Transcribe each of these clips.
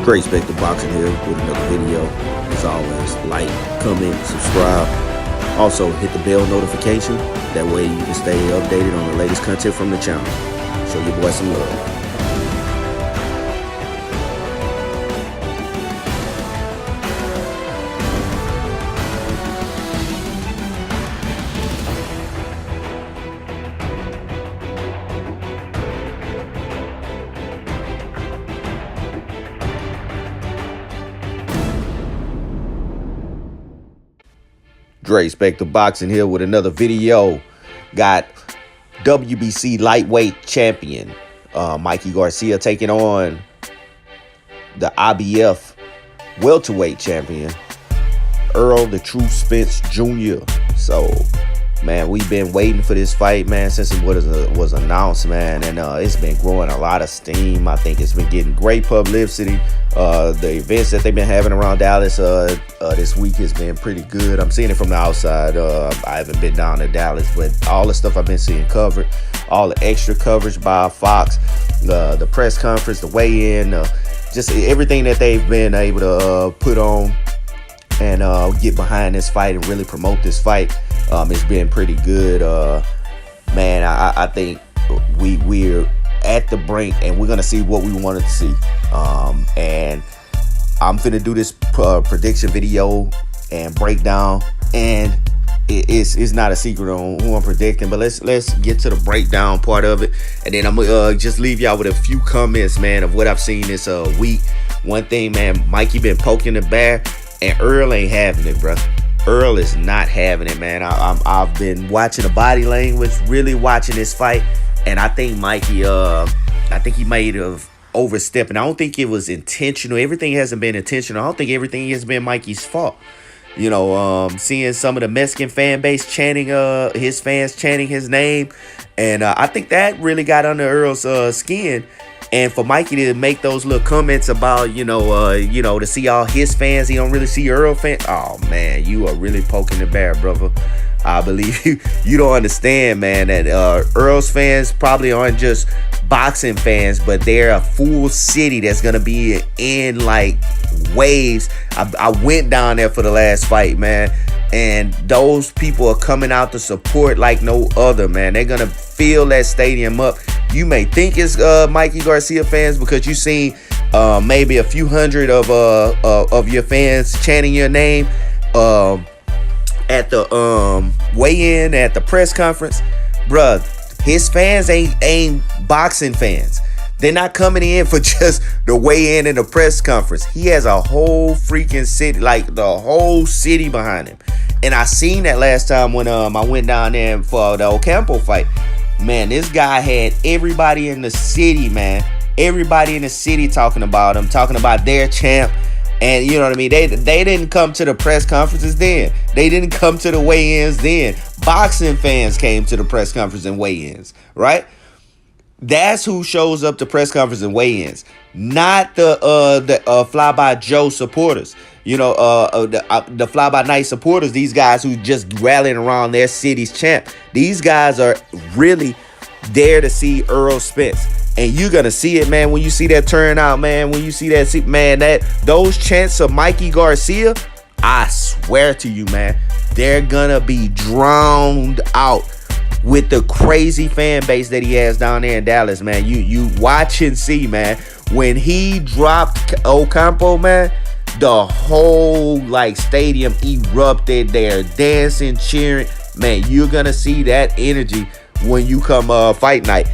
Great Spectre Boxing here with another video. As always, like, comment, subscribe. Also, hit the bell notification. That way you can stay updated on the latest content from the channel. Show your boy some love. Great Spectre Boxing here with another video. Got WBC lightweight champion Mikey Garcia taking on the IBF welterweight champion ERROL the True Spence Jr. So, man, we've been waiting for this fight, man, since it was announced, man, and it's been growing a lot of steam. I think it's been getting great publicity. The events that they've been having around Dallas this week has been pretty good. I'm seeing it from the outside. I haven't been down to Dallas, but all the stuff I've been seeing covered, all the extra coverage by Fox, the press conference, the weigh-in, just everything that they've been able to put on and get behind this fight and really promote this fight. It's been pretty good. Man, I think we're at the brink and we're gonna see what we wanted to see. And I'm finna do this prediction video and breakdown, and it's not a secret on who I'm predicting, but let's get to the breakdown part of it, and then I'm gonna just leave y'all with a few comments, man, of what I've seen this week. One thing, man, Mikey been poking the bear, and Earl ain't having it, bro. Earl is not having it, man. I've been watching the body language, really watching this fight, and I think Mikey, I think he might have overstepped, and I don't think it was intentional. Everything hasn't been intentional. I don't think everything has been Mikey's fault. You know, seeing some of the Mexican fan base chanting, his fans chanting his name, and I think that really got under Earl's skin. And for Mikey to make those little comments about, to see all his fans, he don't really see Earl fans. Oh, man, you are really poking the bear, brother. I believe you don't understand, man, that Earl's fans probably aren't just boxing fans, but they're a full city that's going to be in, like, waves. I went down there for the last fight, man, and those people are coming out to support like no other, man. They're going to fill that stadium up. You may think it's Mikey Garcia fans because you seen maybe a few hundred of your fans chanting your name at the weigh-in, at the press conference. Bruh, his fans ain't boxing fans. They're not coming in for just the weigh-in and the press conference. He has a whole freaking city, like the whole city behind him. And I seen that last time when I went down there for the Ocampo fight. Man, this guy had everybody in the city, man. Everybody in the city talking about him, talking about their champ. And you know what I mean? They didn't come to the press conferences then. They didn't come to the weigh-ins then. Boxing fans came to the press conference and weigh-ins, right? That's who shows up to press conference and weigh-ins, not the fly-by Joe supporters. You know, the fly-by-night supporters, these guys who just rallying around their city's champ. These guys are really there to see ERROL Spence. And you're going to see it, man, when you see that turnout, man, when you see that, man, those chants of Mikey Garcia, I swear to you, man, they're going to be drowned out with the crazy fan base that he has down there in Dallas, man. You watch and see, man. When he dropped Ocampo, man, the whole, like, stadium erupted. They're dancing, cheering. Man, you're going to see that energy when you come fight night.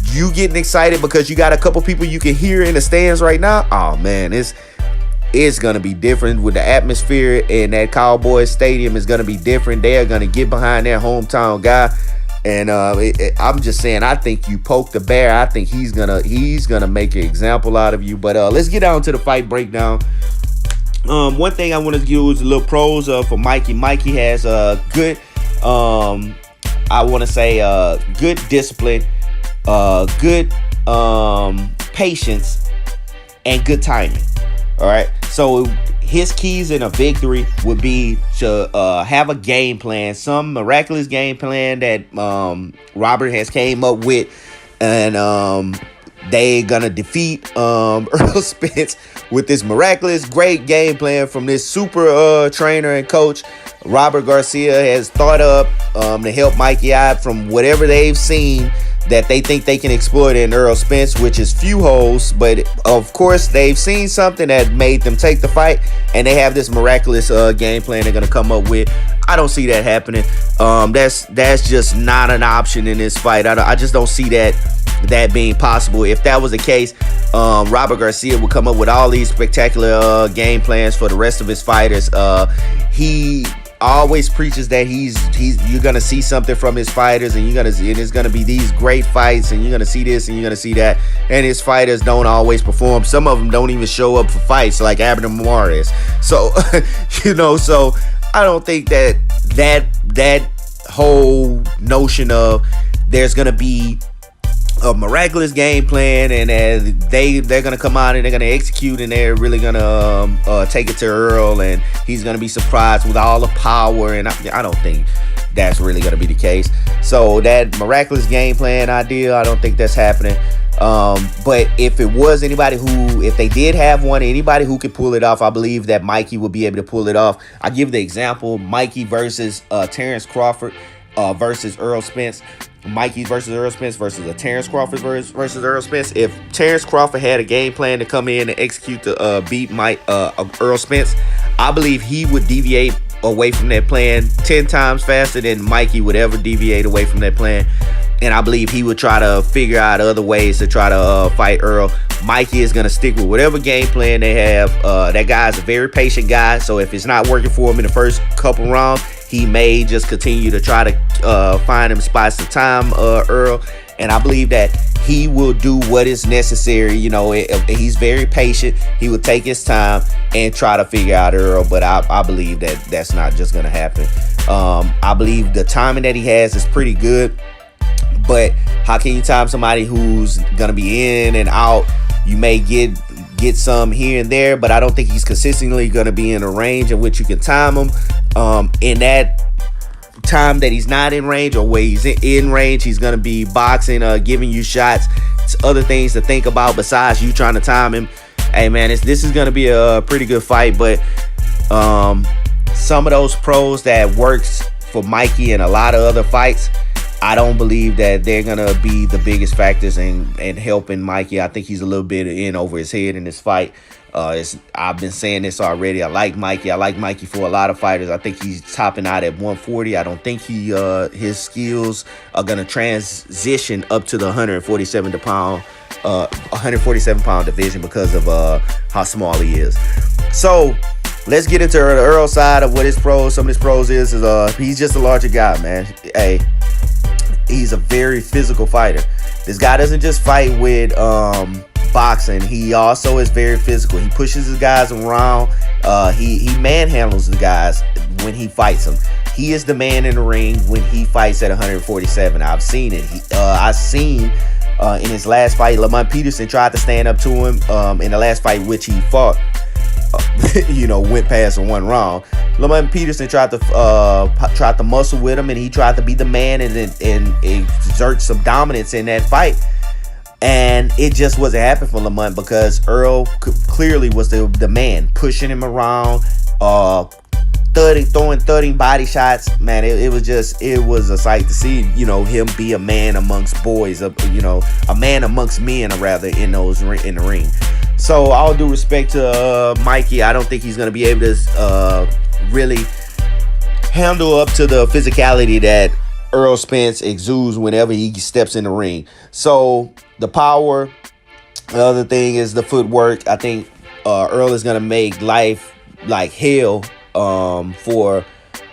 You getting excited because you got a couple people you can hear in the stands right now? Oh, man, it's going to be different with the atmosphere, and that Cowboys stadium is going to be different. They are going to get behind their hometown guy. And I'm just saying, I think you poke the bear. I think he's gonna make an example out of you. But let's get down to the fight breakdown. One thing I want to use a little pros for Mikey. Mikey has good, I want to say, good discipline, good patience, and good timing. All right, so his keys in a victory would be to have a game plan, some miraculous game plan that Robert has came up with, and they gonna defeat Errol Spence with this miraculous great game plan from this super trainer and coach Robert Garcia has thought up to help Mikey out from whatever they've seen that they think they can exploit in Errol Spence, which is few holes. But of course, they've seen something that made them take the fight, and they have this miraculous game plan they're gonna come up with. I don't see that happening. That's just not an option in this fight. I just don't see that being possible. If that was the case, Robert Garcia would come up with all these spectacular game plans for the rest of his fighters. He always preaches that you're gonna see something from his fighters, and it's gonna be these great fights, and you're gonna see this and you're gonna see that, and his fighters don't always perform. Some of them don't even show up for fights, like Abner Mares. So so I don't think that whole notion of there's gonna be a miraculous game plan and they're gonna come out and they're gonna execute, and they're really gonna take it to Earl, and he's gonna be surprised with all the power. And I don't think that's really gonna be the case. So that miraculous game plan idea, I don't think that's happening. But if it was anybody if they did have one, anybody who could pull it off, I believe that Mikey would be able to pull it off. I give the example: Mikey versus Terrence Crawford versus Errol Spence. Mikey versus Errol Spence versus a Terrence Crawford versus Errol Spence. If Terrence Crawford had a game plan to come in and execute to beat Errol Spence, I believe he would deviate away from that plan 10 times faster than Mikey would ever deviate away from that plan. And I believe he would try to figure out other ways to try to fight Earl. Mikey is going to stick with whatever game plan they have. That guy's a very patient guy, so if it's not working for him in the first couple rounds, he may just continue to try to find him spots to time Earl. And I believe that he will do what is necessary. He's very patient. He will take his time and try to figure out Earl. But I believe that that's not just going to happen. I believe the timing that he has is pretty good. But how can you time somebody who's going to be in and out? You may get some here and there, but I don't think he's consistently going to be in a range in which you can time him. In that time that he's not in range, or where he's in range, he's going to be boxing, giving you shots. It's other things to think about besides you trying to time him. Hey, man, this is going to be a pretty good fight, but some of those pros that works for Mikey and a lot of other fights, I don't believe that they're going to be the biggest factors in helping Mikey. I think he's a little bit in over his head in this fight. I've been saying this already. I like Mikey. I like Mikey for a lot of fighters. I think he's topping out at 140. I don't think his skills are going to transition up to the 147 pound division because of how small he is. So let's get into the Earl side of what some of his pros is he's just a larger guy, man. Hey, he's a very physical fighter. This guy doesn't just fight with boxing. He also is very physical. He pushes his guys around. He manhandles the guys when he fights them. He is the man in the ring when he fights at 147. I've seen it. I've seen in his last fight, Lamont Peterson tried to stand up to him in the last fight which he fought. Went past in one round. Lamont Peterson tried to muscle with him, and he tried to be the man and exert some dominance in that fight. And it just wasn't happening for Lamont because Earl clearly was the man, pushing him around, throwing 30 body shots. Man, it was a sight to see, him be a man amongst boys, a man amongst men, rather, in the ring. So all due respect to Mikey, I don't think he's going to be able to really handle up to the physicality that Errol Spence exudes whenever he steps in the ring. So the power, the other thing is the footwork. I think Earl is going to make life like hell for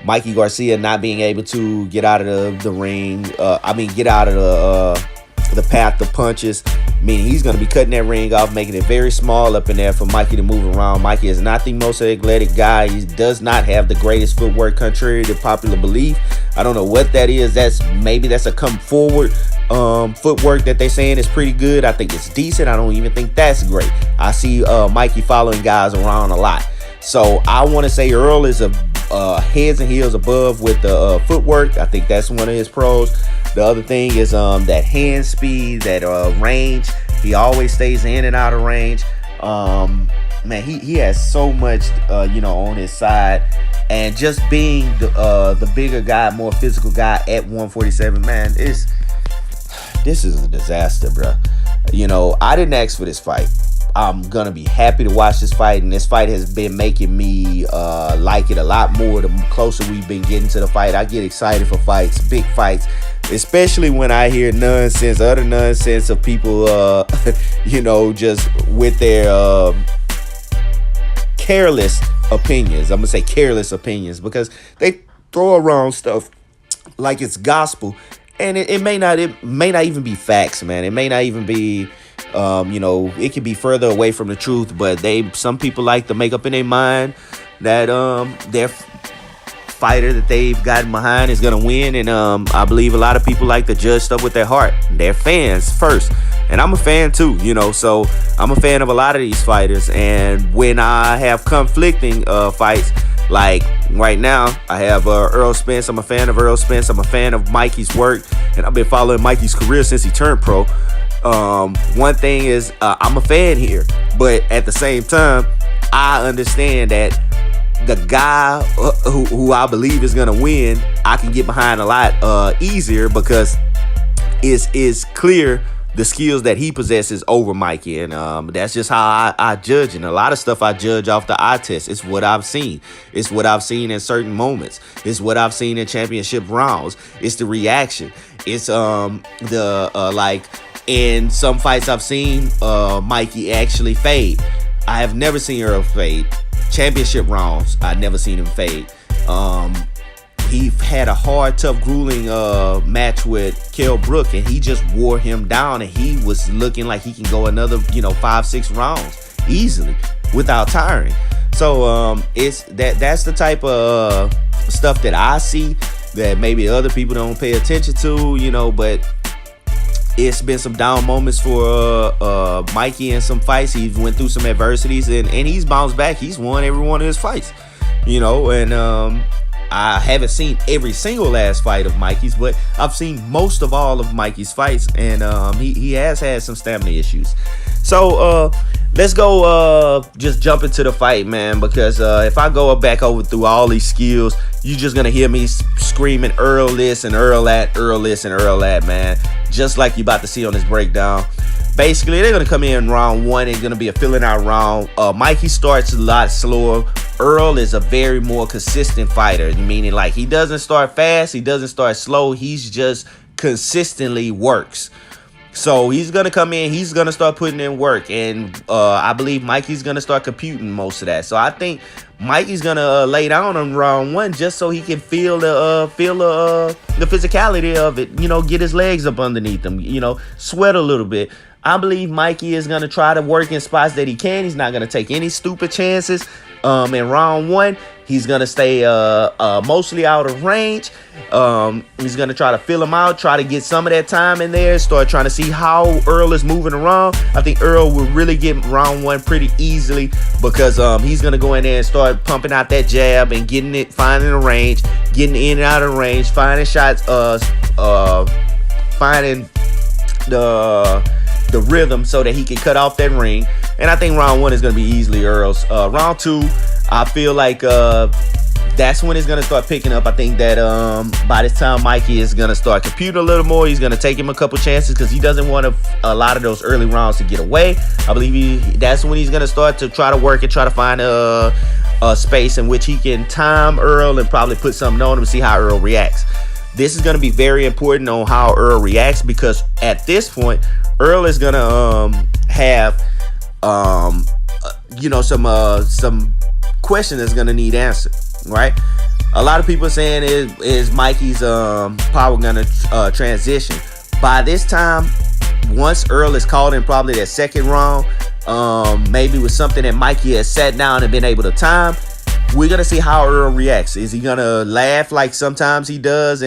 Mikey Garcia not being able to get out of the ring. Get out of the path of punches. Meaning he's going to be cutting that ring off, making it very small up in there for Mikey to move around. Mikey is not the most athletic guy. He does not have the greatest footwork, contrary to popular belief. I don't know what that is. That's a come forward footwork that they're saying is pretty good. I think it's decent. I don't even think that's great. I see Mikey following guys around a lot. So I want to say Earl is heads and heels above with the footwork. I think that's one of his pros. The other thing is that hand speed, that range. He always stays in and out of range. Man, he has so much, on his side, and just being the bigger guy, more physical guy at 147, man, this is a disaster, bro. I didn't ask for this fight. I'm gonna be happy to watch this fight, and this fight has been making me like it a lot more the closer we've been getting to the fight. I get excited for fights, big fights, especially when I hear other nonsense of people, just with their careless opinions. I'm gonna say careless opinions because they throw around stuff like it's gospel, and it may not even be facts, man. It may not even be. It could be further away from the truth, but some people like to make up in their mind that their fighter that they've gotten behind is gonna win, and I believe a lot of people like to judge stuff with their heart. They're fans first, and I'm a fan too, so I'm a fan of a lot of these fighters. And when I have conflicting fights, like right now, I have ERROL Spence. I'm a fan of ERROL Spence. I'm a fan of Mikey's work, and I've been following Mikey's career since he turned pro. One thing is, I'm a fan here, but at the same time, I understand that the guy who I believe is gonna win, I can get behind a lot easier because it's clear the skills that he possesses over Mikey, and that's just how I judge. And a lot of stuff I judge off the eye test. It's what I've seen. It's what I've seen in certain moments. It's what I've seen in championship rounds. It's the reaction. It's in some fights I've seen Mikey actually fade. I have never seen ERROL fade. Championship rounds, I've never seen him fade. He had a hard, tough, grueling match with Kell Brook, and he just wore him down, and he was looking like he can go another, 5-6 rounds easily without tiring. So that's the type of stuff that I see that maybe other people don't pay attention to, but it's been some down moments for Mikey in some fights. He went through some adversities, and he's bounced back. He's won every one of his fights, and I haven't seen every single last fight of Mikey's, but I've seen most of all of Mikey's fights, and he has had some stamina issues. So let's go just jump into the fight, man, because if I go back through all these skills, you're just gonna hear me screaming ERROL this and ERROL that, ERROL this and ERROL that, man, just like you about to see on this breakdown. Basically, they're gonna come in round one. It's gonna be a filling out round. Mikey starts a lot slower. ERROL is a very more consistent fighter, meaning like he doesn't start fast, he doesn't start slow, he's just consistently works. So he's gonna come in, he's gonna start putting in work, and I believe Mikey's gonna start computing most of that. So I think Mikey's gonna lay down on round one just so he can feel the physicality of it. Get his legs up underneath him. Sweat a little bit. I believe Mikey is gonna try to work in spots that he can. He's not gonna take any stupid chances. In round one, he's gonna stay mostly out of range. He's gonna try to fill him out, try to get some of that time in there, start trying to see how ERROL is moving around. I think ERROL will really get round one pretty easily because he's gonna go in there and start pumping out that jab and finding the range, getting in and out of range, finding shots, finding the rhythm so that he can cut off that ring. And I think round one is going to be easily ERROL's. Round two, I feel like that's when it's going to start picking up. I think that by this time Mikey is going to start computing a little more. He's going to take him a couple chances because he doesn't want a lot of those early rounds to get away. I believe that's when he's going to start to try to work and try to find a space in which he can time ERROL and probably put something on him and see how ERROL reacts. This is going to be very important on how ERROL reacts because at this point, ERROL is going to have some question that's gonna need answered, right? A lot of people are saying is Mikey's power gonna transition by this time. Once ERROL is called in probably that second round, maybe with something that Mikey has sat down and been able to time, we're gonna see how ERROL reacts. Is he gonna laugh like sometimes he does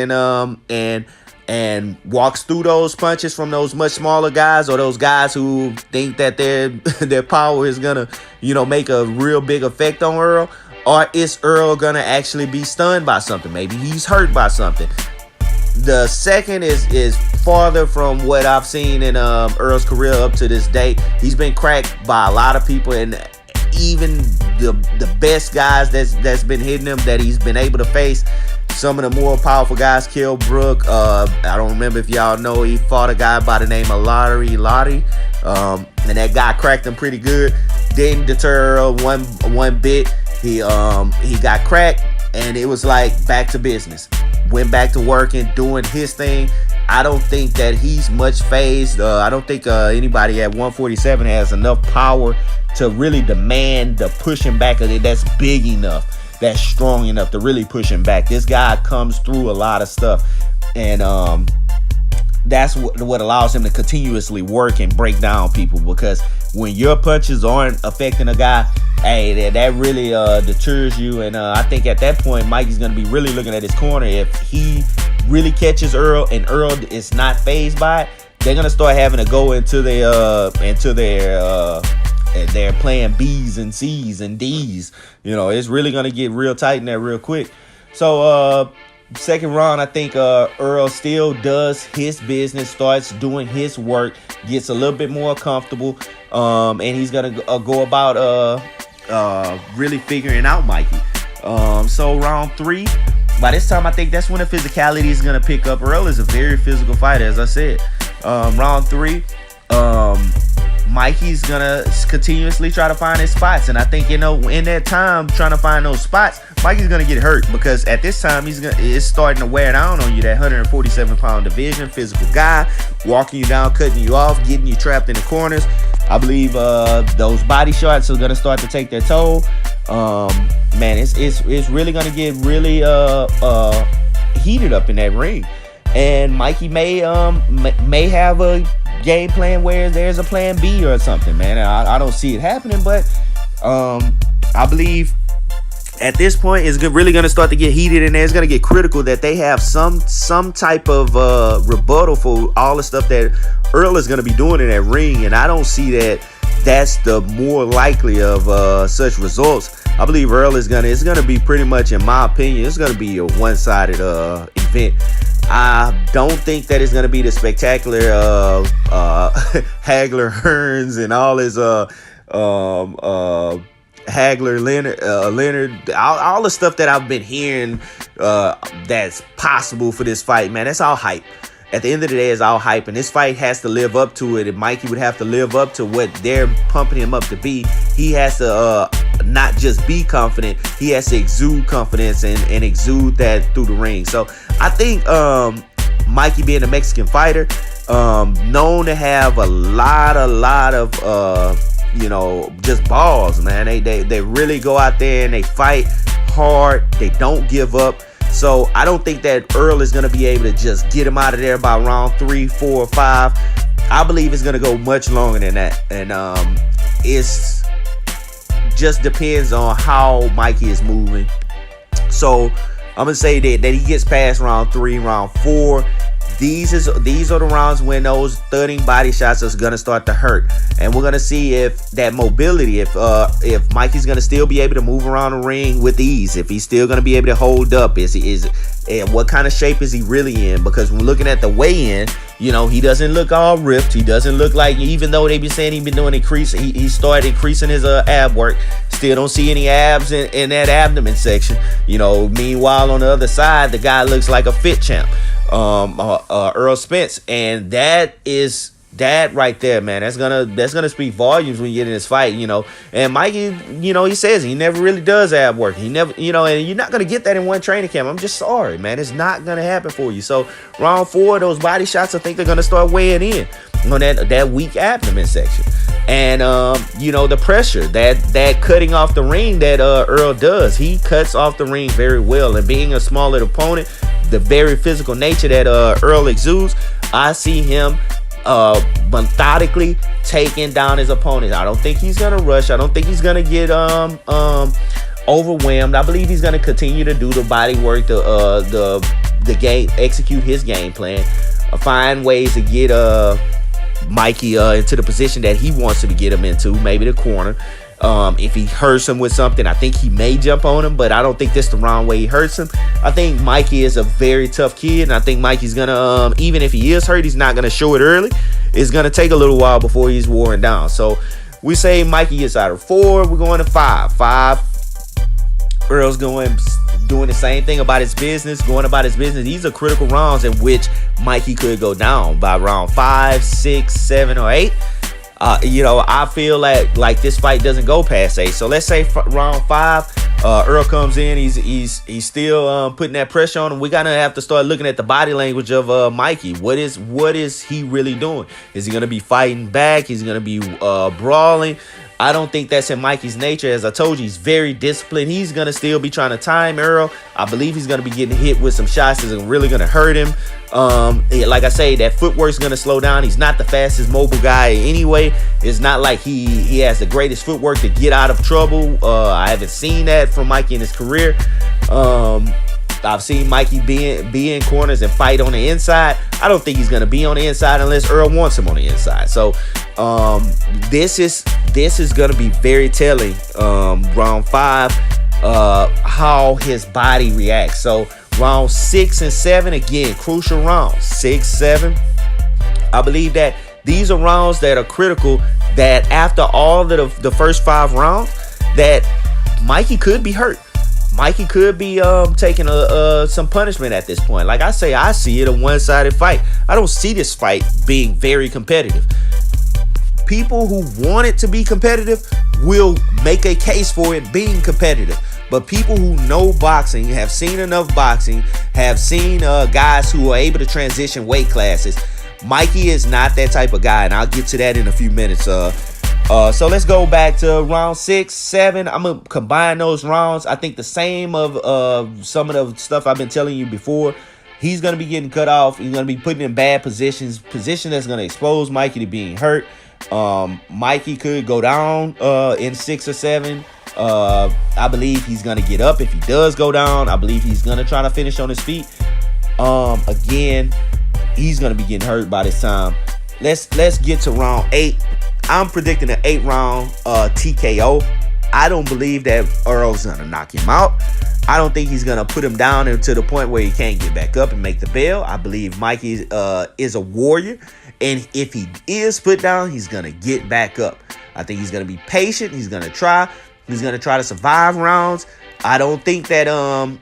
and walks through those punches from those much smaller guys, or those guys who think that their power is gonna, make a real big effect on ERROL? Or is ERROL gonna actually be stunned by something? Maybe he's hurt by something. The second is farther from what I've seen in Earl's career up to this date. He's been cracked by a lot of people, and even the best guys that's been hitting him that he's been able to face. Some of the more powerful guys, Kell Brook. I don't remember if y'all know, he fought a guy by the name of Lottie, and that guy cracked him pretty good. Didn't deter Earl one bit. He got cracked, and it was like back to business. Went back to working, doing his thing. I don't think that he's much phased. I don't think anybody at 147 has enough power to really demand the pushing back of it. That's big enough, that's strong enough to really push him back. This guy comes through a lot of stuff, and that's what allows him to continuously work and break down people. Because when your punches aren't affecting a guy, hey, that really deters you. And I think at that point, Mikey's going to be really looking at his corner. If he really catches Earl and Earl is not phased by it, they're going to start having to go into their playing B's and C's and D's. You know, it's really going to get real tight in there real quick. So second round, I think Earl still does his business, starts doing his work, gets a little bit more comfortable, and he's going to go about really figuring out Mikey. So round 3, by this time, I think that's when the physicality is going to pick up. Earl is a very physical fighter, as I said. Round 3, Mikey's gonna continuously try to find his spots, and I think, you know, in that time trying to find those spots, Mikey's gonna get hurt, because at this time it's starting to wear down on you. That 147-pound division, physical guy, walking you down, cutting you off, getting you trapped in the corners. I believe those body shots are gonna start to take their toll. Man, it's really gonna get really heated up in that ring, and Mikey may have a game plan where there's a plan B or something, man. I don't see it happening, but I believe at this point it's really going to start to get heated in there. It's going to get critical that they have some type of rebuttal for all the stuff that Earl is going to be doing in that ring, and I don't see that that's the more likely of such results. I believe Earl is it's gonna be pretty much, in my opinion, it's gonna be a one-sided event. I don't think that it's gonna be the spectacular Hagler Hearns and all his Hagler Leonard, all the stuff that I've been hearing that's possible for this fight, man. That's all hype. At the end of the day, it's all hype, and this fight has to live up to it, and Mikey would have to live up to what they're pumping him up to be. He has to not just be confident, he has to exude confidence and exude that through the ring. So I think Mikey, being a Mexican fighter, known to have a lot of just balls, man. They really go out there and they fight hard. They don't give up. So I don't think that Earl is going to be able to just get him out of there by round 3, 4, or 5. I believe it's going to go much longer than that. And it's just depends on how Mikey is moving. So I'm going to say that he gets past round 3, round 4. These are the rounds when those thudding body shots is gonna start to hurt, and we're gonna see if that mobility, if Mikey's gonna still be able to move around the ring with ease, if he's still gonna be able to hold up, and what kind of shape is he really in? Because when looking at the weigh-in, you know, he doesn't look all ripped. He doesn't look like, even though they be saying he's been doing he started increasing his ab work. Still don't see any abs in that abdomen section. You know, meanwhile on the other side, the guy looks like a fit champ. ERROL Spence, and that right there, man, that's gonna speak volumes when you get in this fight, you know. And Mikey, you know, he says he never really does ab work. He never, you know, and you're not gonna get that in one training camp. I'm just sorry, man, it's not gonna happen for you. So round 4, those body shots, I think they're gonna start weighing in on that weak abdomen section. And you know, the pressure that cutting off the ring that Earl does, he cuts off the ring very well. And being a smaller opponent, the very physical nature that Earl exudes, I see him methodically taking down his opponents. I don't think he's gonna rush. I don't think he's gonna get overwhelmed. I believe he's gonna continue to do the body work, the game, execute his game plan, find ways to get Mikey into the position that he wants to get him into, maybe the corner. If he hurts him with something, I think he may jump on him, but I don't think that's the wrong way he hurts him. I think Mikey is a very tough kid, and I think Mikey's gonna, even if he is hurt, he's not gonna show it early. It's gonna take a little while before he's worn down. So we say Mikey gets out of 4. We're going to 5. 5. Earl's doing the same thing about his business, going about his business. These are critical rounds in which Mikey could go down by round 5, 6, 7, or 8. I feel like this fight doesn't go past 8. So let's say round 5, Earl comes in. He's still putting that pressure on him. We're gonna have to start looking at the body language of Mikey. What is he really doing? Is he gonna be fighting back? Is he gonna be brawling? I don't think that's in Mikey's nature. As I told you, he's very disciplined. He's going to still be trying to time Earl. I believe he's going to be getting hit with some shots that's really going to hurt him. Like I say, that footwork's going to slow down. He's not the fastest mobile guy anyway. It's not like he has the greatest footwork to get out of trouble. I haven't seen that from Mikey in his career. I've seen Mikey be in corners and fight on the inside. I don't think he's going to be on the inside unless Earl wants him on the inside. So this is going to be very telling, round 5, how his body reacts. So round 6 and 7, again, crucial rounds. 6, 7. I believe that these are rounds that are critical, that after all of the first 5 rounds, that Mikey could be hurt. Mikey could be taking some punishment at this point. Like I say, I see it a one-sided fight. I don't see this fight being very competitive. People who want it to be competitive will make a case for it being competitive. But people who know boxing, have seen enough boxing, have seen guys who are able to transition weight classes, Mikey is not that type of guy, and I'll get to that in a few minutes. So let's go back to round 6, 7. I'm going to combine those rounds. I think the same of some of the stuff I've been telling you before. He's going to be getting cut off. He's going to be put in bad positions. Position that's going to expose Mikey to being hurt. Mikey could go down in 6 or 7. I believe he's going to get up if he does go down. I believe he's going to try to finish on his feet. Again, he's going to be getting hurt by this time. Let's get to round 8. I'm predicting an 8-round TKO. I don't believe that Earl's going to knock him out. I don't think he's going to put him down to the point where he can't get back up and make the bell. I believe Mikey is a warrior. And if he is put down, he's going to get back up. I think he's going to be patient. He's going to try. He's going to try to survive rounds. I don't think that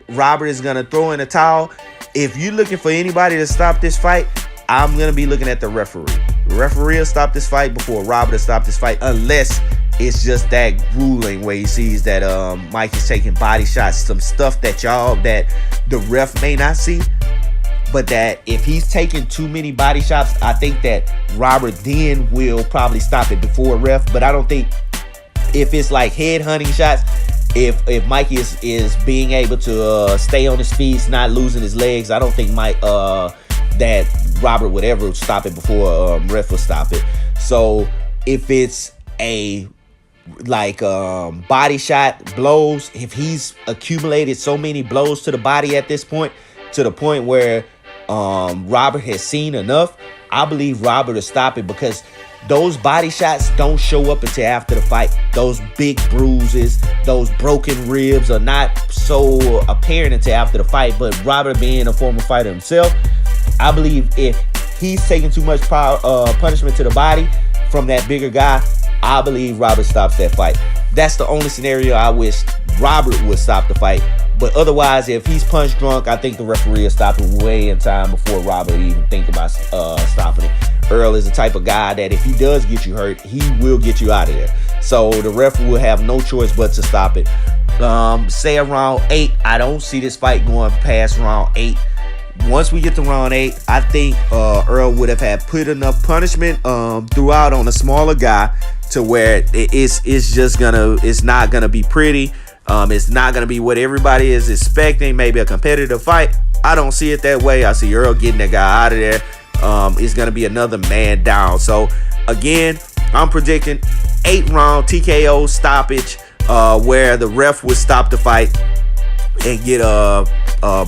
Robert is going to throw in a towel. If you're looking for anybody to stop this fight, I'm going to be looking at the referee. The referee will stop this fight before Robert will stop this fight, unless it's just that grueling where he sees that Mikey's taking body shots, some stuff that the ref may not see. But that if he's taking too many body shots, I think that Robert then will probably stop it before ref. But I don't think, if it's like head hunting shots, if Mikey is being able to stay on his feet, not losing his legs, I don't think that Robert would ever stop it before ref will stop it. So if it's a body shot blows, if he's accumulated so many blows to the body at this point, to the point where Robert has seen enough, I believe Robert will stop it, because those body shots don't show up until after the fight. Those big bruises, those broken ribs are not so apparent until after the fight. But Robert, being a former fighter himself, I believe if he's taking too much punishment to the body from that bigger guy, I believe Robert stops that fight. That's the only scenario I wish Robert would stop the fight. But otherwise, if he's punch drunk, I think the referee will stop it way in time before Robert even think about stopping it. Earl is the type of guy that if he does get you hurt, he will get you out of there. So the ref will have no choice but to stop it. Say around 8, I don't see this fight going past round 8. Once we get to round 8, I think Earl would have had put enough punishment throughout on a smaller guy to where it's not gonna be pretty. It's not gonna be what everybody is expecting. Maybe a competitive fight. I don't see it that way. I see Earl getting that guy out of there. It's gonna be another man down. So again, I'm predicting 8-round TKO stoppage, where the ref would stop the fight and get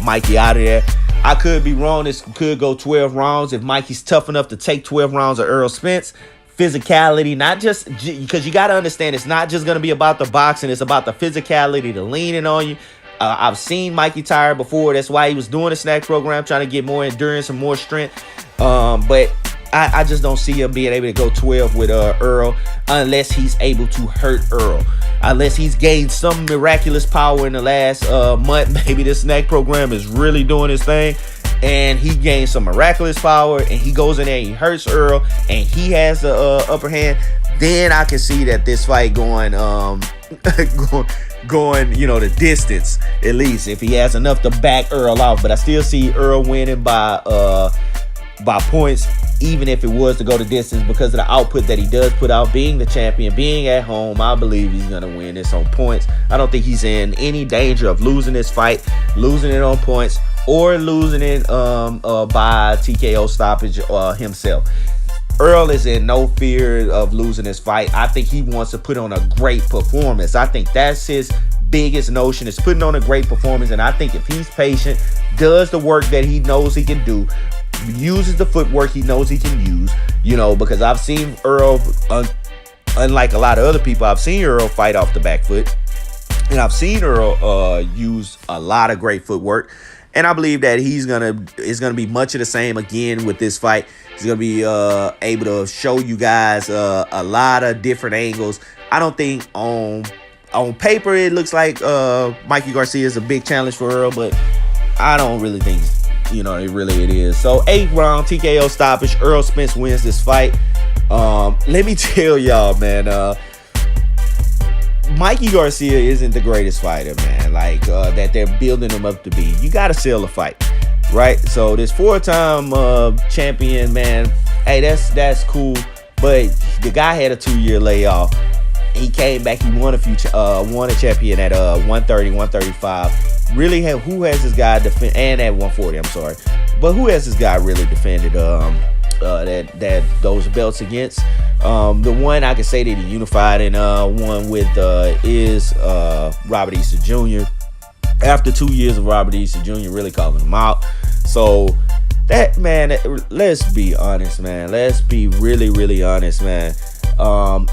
Mikey out of there. I could be wrong. This could go 12 rounds if Mikey's tough enough to take 12 rounds of ERROL Spence. physicality, not just because you got to understand it's not just going to be about the boxing, it's about the physicality, the leaning on you. I've seen Mikey tired before. That's why he was doing a snack program, trying to get more endurance and more strength. But I just don't see him being able to go 12 with Errol unless he's able to hurt Errol. Unless he's gained some miraculous power in the last month. Maybe this snack program is really doing his thing. And he gains some miraculous power, and he goes in there and he hurts Errol, and he has the upper hand. Then I can see that this fight going, you know, the distance, at least if he has enough to back Errol out. But I still see Errol winning by points, even if it was to go the distance, because of the output that he does put out. Being the champion, being at home, I believe he's gonna win this on points. I don't think he's in any danger of losing this fight, losing it on points, or losing it by TKO stoppage himself. Errol is in no fear of losing this fight. I think he wants to put on a great performance. I think that's his biggest notion, is putting on a great performance. And I think if he's patient, does the work that he knows he can do, uses the footwork he knows he can use, you know, because I've seen Errol, unlike a lot of other people, I've seen Errol fight off the back foot. And I've seen Errol use a lot of great footwork. And I believe that it's gonna be much of the same again with this fight. He's gonna be able to show you guys a lot of different angles. I don't think on paper it looks like Mikey Garcia is a big challenge for Errol, but I don't really think, you know, it is. So 8th round TKO stoppage. Errol Spence wins this fight. Let me tell y'all, man. Mikey Garcia isn't the greatest fighter, man, like that they're building him up to be. You got to sell a fight, right? So this 4-time champion, man, hey, that's cool. But the guy had a 2-year layoff. He came back. He won a champion at 130, 135. Really, who has this guy defend? And at 140, I'm sorry. But who has this guy really defended those belts against? The one I can say that he unified and won with is Robert Easter Jr. After 2 years of Robert Easter Jr. really calling him out. So that, man, let's be honest, man. Let's be really, really honest, man.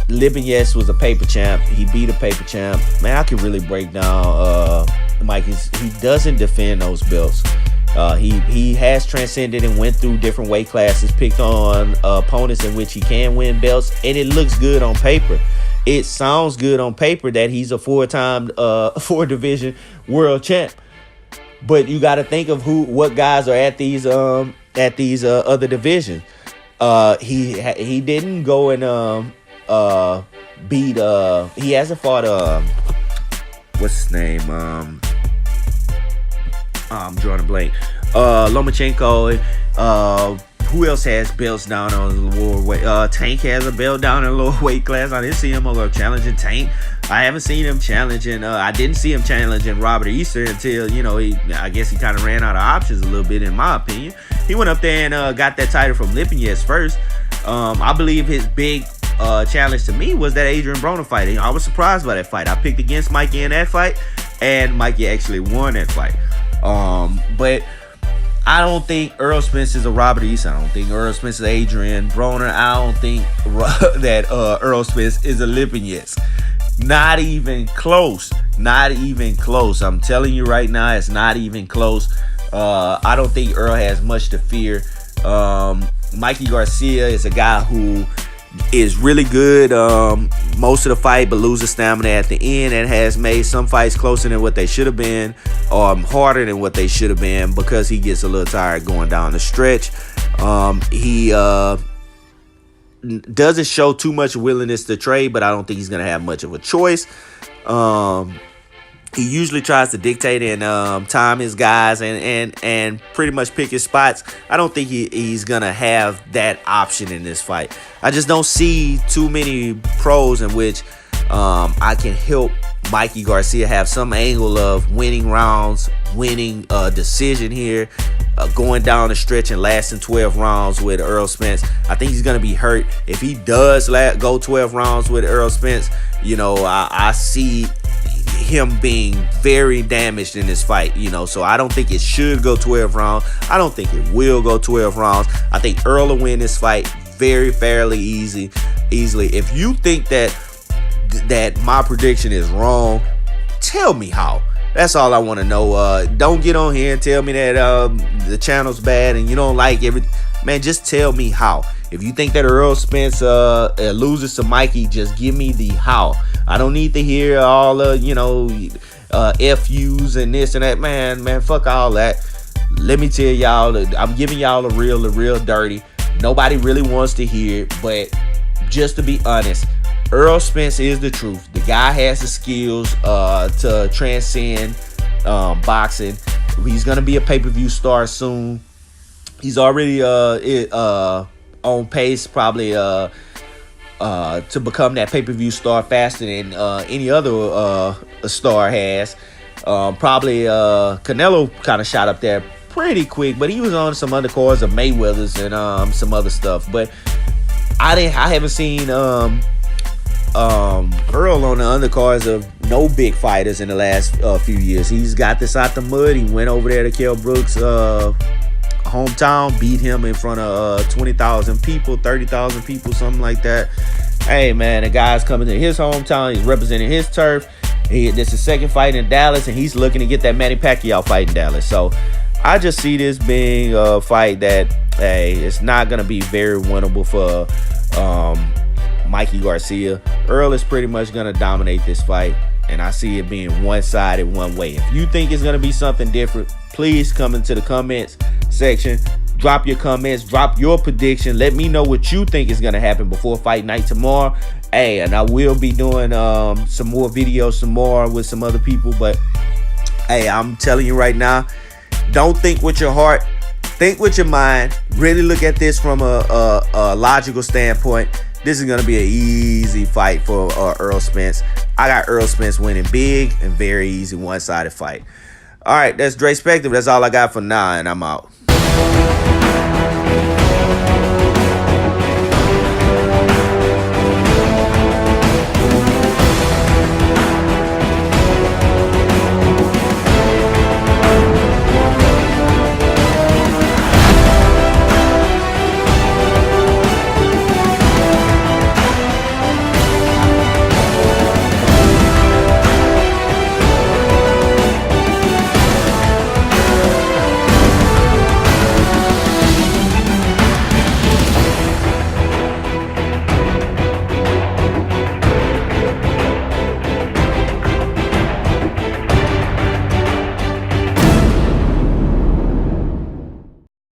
Lipinets was a paper champ. He beat a paper champ. Man, I could really break down Mikey's. He doesn't defend those belts. He has transcended and went through different weight classes, picked on opponents in which he can win belts, and it looks good on paper. It sounds good on paper that he's a 4-division world champ. But you got to think of what guys are at these other divisions. He didn't go and beat. He hasn't fought. What's his name? I'm drawing a blank. Lomachenko. Who else has belts down on the lower weight? Tank has a belt down in the lower weight class. I didn't see him challenging Tank. I haven't seen him challenging. I didn't see him challenging Robert Easter until, you know, I guess he kind of ran out of options a little bit, in my opinion. He went up there and got that title from Lipinets first. I believe his big challenge to me was that Adrian Broner fight. I was surprised by that fight. I picked against Mikey in that fight, and Mikey actually won that fight. But I don't think Errol Spence is a Robert Easter. I don't think Errol Spence is Adrian Broner. I don't think that Errol Spence is a Lipinets. Not even close. Not even close. I'm telling you right now, it's not even close. I don't think Errol has much to fear. Mikey Garcia is a guy who is really good most of the fight, but loses stamina at the end, and has made some fights closer than what they should have been, or harder than what they should have been, because he gets a little tired going down the stretch. He doesn't show too much willingness to trade, but I don't think he's going to have much of a choice. He usually tries to dictate and time his guys and pretty much pick his spots. I don't think he's going to have that option in this fight. I just don't see too many pros in which I can help Mikey Garcia have some angle of winning rounds, winning a decision here, going down the stretch and lasting 12 rounds with Errol Spence. I think he's going to be hurt. If he does go 12 rounds with Errol Spence, you know, I see him being very damaged in this fight, you know. So I don't think it should go 12 rounds. I don't think it will go 12 rounds. I think Errol will win this fight very fairly easy. easily. If you think that my prediction is wrong, tell me how. That's all I want to know. Don't get on here and tell me that the channel's bad and you don't like everything. Man, just tell me how. If you think that Errol Spence loses to Mikey, just give me the how. I don't need to hear all FUs and this and that. Man, fuck all that. Let me tell y'all, I'm giving y'all the real dirty. Nobody really wants to hear it, but just to be honest, Errol Spence is the truth. The guy has the skills to transcend boxing. He's gonna be a pay-per-view star soon. He's already on pace, probably to become that pay-per-view star faster than any other star has. Probably Canelo kind of shot up there pretty quick, but he was on some undercards of Mayweather's and some other stuff. But I haven't seen Earl on the undercards of no big fighters in the last few years. He's got this out the mud. He went over there to Kell Brooks' hometown, beat him in front of 20,000 people, 30,000 people, something like that. Hey man, the guy's coming to his hometown. He's representing his turf. This is his second fight in Dallas, and he's looking to get that Manny Pacquiao fight in Dallas. So I just see this being a fight that, hey, it's not going to be very winnable for Mikey Garcia. Earl is pretty much going to dominate this fight, and I see it being one-sided one way. If you think it's going to be something different, please come into the comments section. Drop your comments. Drop your prediction. Let me know what you think is going to happen before fight night tomorrow. Hey, and I will be doing some more videos, some more with some other people. But, hey, I'm telling you right now, don't think with your heart. Think with your mind. Really look at this from a logical standpoint. This is going to be an easy fight for Errol Spence. I got Errol Spence winning big and very easy one-sided fight. All right, that's Dre Spector. That's all I got for now, and I'm out.